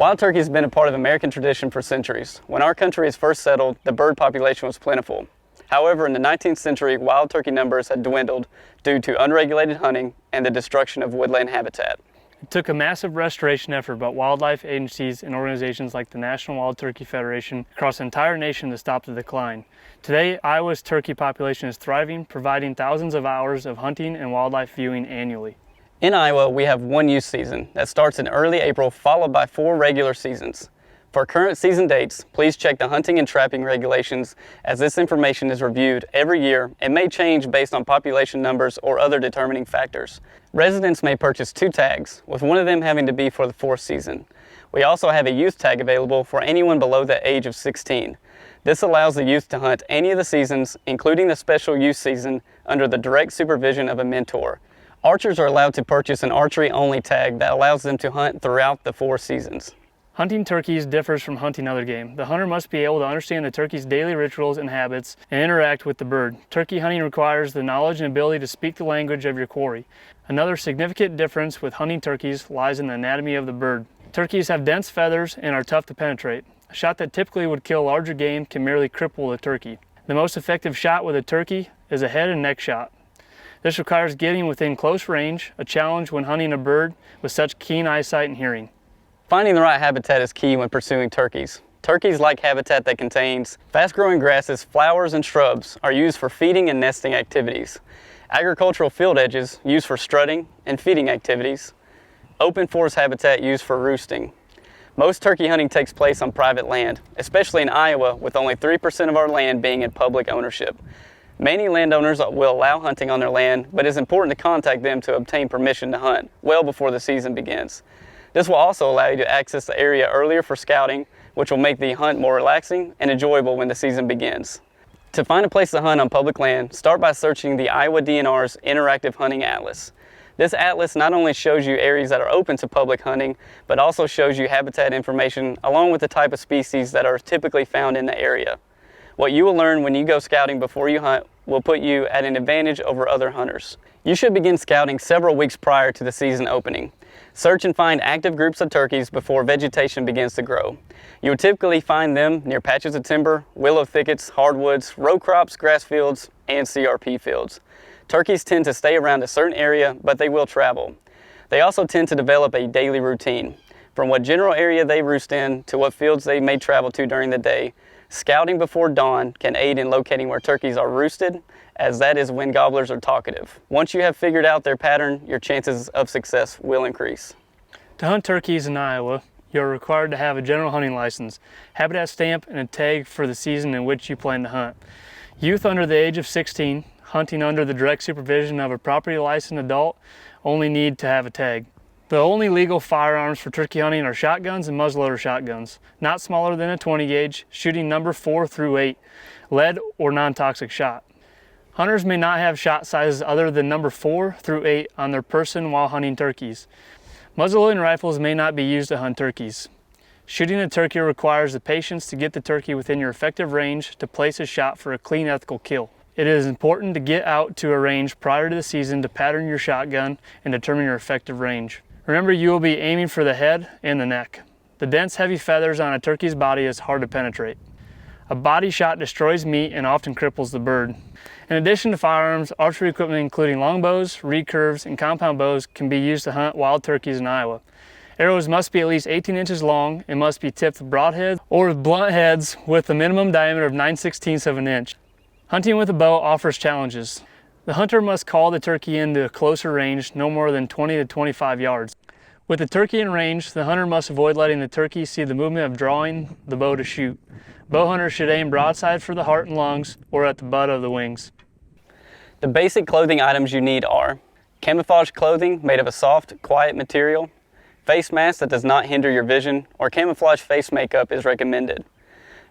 Wild turkey has been a part of American tradition for centuries. When our country was first settled, the bird population was plentiful. However, in the 19th century, wild turkey numbers had dwindled due to unregulated hunting and the destruction of woodland habitat. It took a massive restoration effort by wildlife agencies and organizations like the National Wild Turkey Federation across the entire nation to stop the decline. Today, Iowa's turkey population is thriving, providing thousands of hours of hunting and wildlife viewing annually. In Iowa, we have one youth season that starts in early April, followed by 4 regular seasons. For current season dates, please check the hunting and trapping regulations, as this information is reviewed every year and may change based on population numbers or other determining factors. Residents may purchase 2 tags, with one of them having to be for the 4th season. We also have a youth tag available for anyone below the age of 16. This allows the youth to hunt any of the seasons, including the special youth season, under the direct supervision of a mentor. Archers are allowed to purchase an archery-only tag that allows them to hunt throughout the 4 seasons. Hunting turkeys differs from hunting other game. The hunter must be able to understand the turkey's daily rituals and habits and interact with the bird. Turkey hunting requires the knowledge and ability to speak the language of your quarry. Another significant difference with hunting turkeys lies in the anatomy of the bird. Turkeys have dense feathers and are tough to penetrate. A shot that typically would kill larger game can merely cripple the turkey. The most effective shot with a turkey is a head and neck shot. This requires getting within close range, a challenge when hunting a bird with such keen eyesight and hearing. Finding the right habitat is key when pursuing turkeys. Turkeys like habitat that contains fast-growing grasses, flowers, and shrubs are used for feeding and nesting activities. Agricultural field edges used for strutting and feeding activities. Open forest habitat used for roosting. Most turkey hunting takes place on private land, especially in Iowa, with only 3% of our land being in public ownership. Many landowners will allow hunting on their land, but it is important to contact them to obtain permission to hunt well before the season begins. This will also allow you to access the area earlier for scouting, which will make the hunt more relaxing and enjoyable when the season begins. To find a place to hunt on public land, start by searching the Iowa DNR's Interactive Hunting Atlas. This atlas not only shows you areas that are open to public hunting, but also shows you habitat information along with the type of species that are typically found in the area. What you will learn when you go scouting before you hunt will put you at an advantage over other hunters. You should begin scouting several weeks prior to the season opening. Search and find active groups of turkeys before vegetation begins to grow. You will typically find them near patches of timber, willow thickets, hardwoods, row crops, grass fields, and CRP fields. Turkeys tend to stay around a certain area, but they will travel. They also tend to develop a daily routine. From what general area they roost in to what fields they may travel to during the day, scouting before dawn can aid in locating where turkeys are roosted, as that is when gobblers are talkative. Once you have figured out their pattern, your chances of success will increase. To hunt turkeys in Iowa, you are required to have a general hunting license, habitat stamp, and a tag for the season in which you plan to hunt. Youth under the age of 16, hunting under the direct supervision of a properly licensed adult, only need to have a tag. The only legal firearms for turkey hunting are shotguns and muzzleloader shotguns, not smaller than a 20 gauge, shooting number 4 through 8, lead or non-toxic shot. Hunters may not have shot sizes other than number 4 through 8 on their person while hunting turkeys. Muzzleloading rifles may not be used to hunt turkeys. Shooting a turkey requires the patience to get the turkey within your effective range to place a shot for a clean, ethical kill. It is important to get out to a range prior to the season to pattern your shotgun and determine your effective range. Remember, you will be aiming for the head and the neck. The dense, heavy feathers on a turkey's body is hard to penetrate. A body shot destroys meat and often cripples the bird. In addition to firearms, archery equipment including longbows, recurves, and compound bows can be used to hunt wild turkeys in Iowa. Arrows must be at least 18 inches long and must be tipped broadhead or with blunt heads with a minimum diameter of 9/16 of an inch. Hunting with a bow offers challenges. The hunter must call the turkey into a closer range, no more than 20 to 25 yards. With the turkey in range, the hunter must avoid letting the turkey see the movement of drawing the bow to shoot. Bow hunters should aim broadside for the heart and lungs or at the butt of the wings. The basic clothing items you need are camouflage clothing made of a soft, quiet material, face mask that does not hinder your vision, or camouflage face makeup is recommended.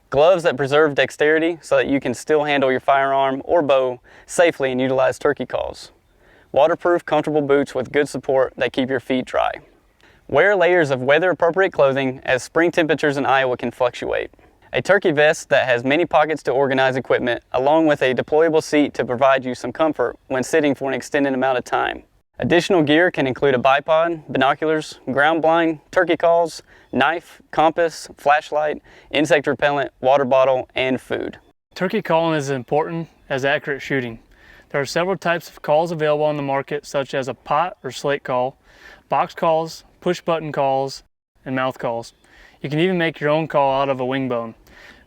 Gloves that preserve dexterity so that you can still handle your firearm or bow safely and utilize turkey calls. Waterproof, comfortable boots with good support that keep your feet dry. Wear layers of weather-appropriate clothing as spring temperatures in Iowa can fluctuate. A turkey vest that has many pockets to organize equipment, along with a deployable seat to provide you some comfort when sitting for an extended amount of time. Additional gear can include a bipod, binoculars, ground blind, turkey calls, knife, compass, flashlight, insect repellent, water bottle, and food. Turkey calling is as important as accurate shooting. There are several types of calls available on the market, such as a pot or slate call, box calls, push button calls, and mouth calls. You can even make your own call out of a wing bone.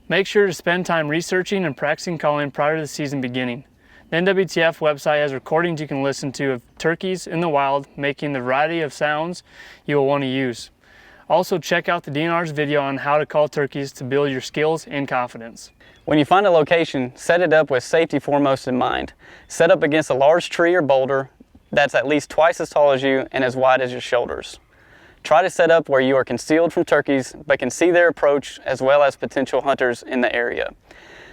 Make sure to spend time researching and practicing calling prior to the season beginning. The NWTF website has recordings you can listen to of turkeys in the wild making the variety of sounds you will want to use. Also check out the DNR's video on how to call turkeys to build your skills and confidence. When you find a location, set it up with safety foremost in mind. Set up against a large tree or boulder that's at least twice as tall as you and as wide as your shoulders. Try to set up where you are concealed from turkeys but can see their approach as well as potential hunters in the area.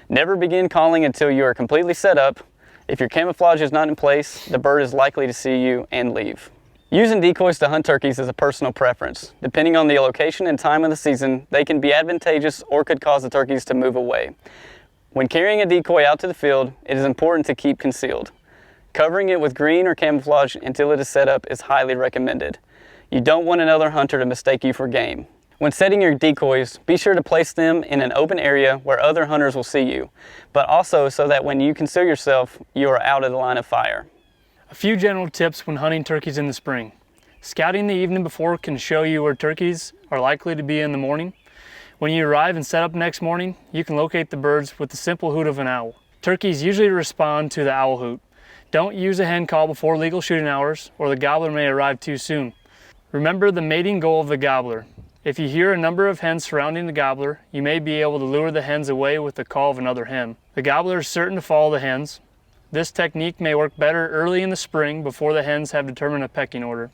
Never begin calling until you are completely set up. If your camouflage is not in place, the bird is likely to see you and leave. Using decoys to hunt turkeys is a personal preference. Depending on the location and time of the season, they can be advantageous or could cause the turkeys to move away. When carrying a decoy out to the field, it is important to keep concealed. Covering it with green or camouflage until it is set up is highly recommended. You don't want another hunter to mistake you for game. When setting your decoys, be sure to place them in an open area where other hunters will see you, but also so that when you conceal yourself, you are out of the line of fire. A few general tips when hunting turkeys in the spring. Scouting the evening before can show you where turkeys are likely to be in the morning. When you arrive and set up next morning, you can locate the birds with the simple hoot of an owl. Turkeys usually respond to the owl hoot. Don't use a hen call before legal shooting hours or the gobbler may arrive too soon. Remember the mating goal of the gobbler. If you hear a number of hens surrounding the gobbler, you may be able to lure the hens away with the call of another hen. The gobbler is certain to follow the hens. This technique may work better early in the spring before the hens have determined a pecking order.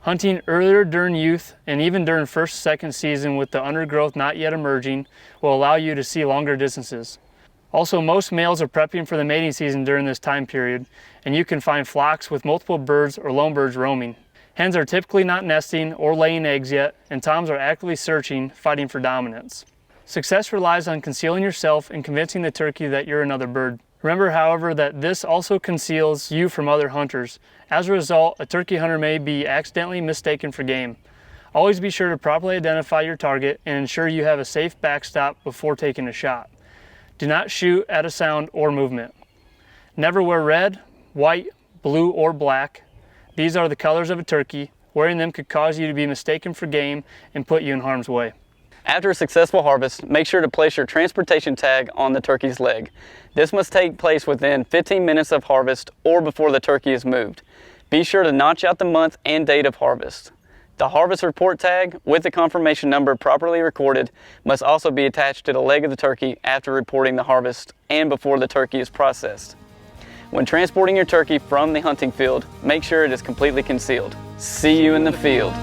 Hunting earlier during youth and even during first, second season with the undergrowth not yet emerging will allow you to see longer distances. Also, most males are prepping for the mating season during this time period, and you can find flocks with multiple birds or lone birds roaming. Hens are typically not nesting or laying eggs yet, and toms are actively searching, fighting for dominance. Success relies on concealing yourself and convincing the turkey that you're another bird. Remember, however, that this also conceals you from other hunters. As a result, a turkey hunter may be accidentally mistaken for game. Always be sure to properly identify your target and ensure you have a safe backstop before taking a shot. Do not shoot at a sound or movement. Never wear red, white, blue, or black. These are the colors of a turkey. Wearing them could cause you to be mistaken for game and put you in harm's way. After a successful harvest, make sure to place your transportation tag on the turkey's leg. This must take place within 15 minutes of harvest or before the turkey is moved. Be sure to notch out the month and date of harvest. The harvest report tag with the confirmation number properly recorded must also be attached to the leg of the turkey after reporting the harvest and before the turkey is processed. When transporting your turkey from the hunting field, make sure it is completely concealed. See you in the field.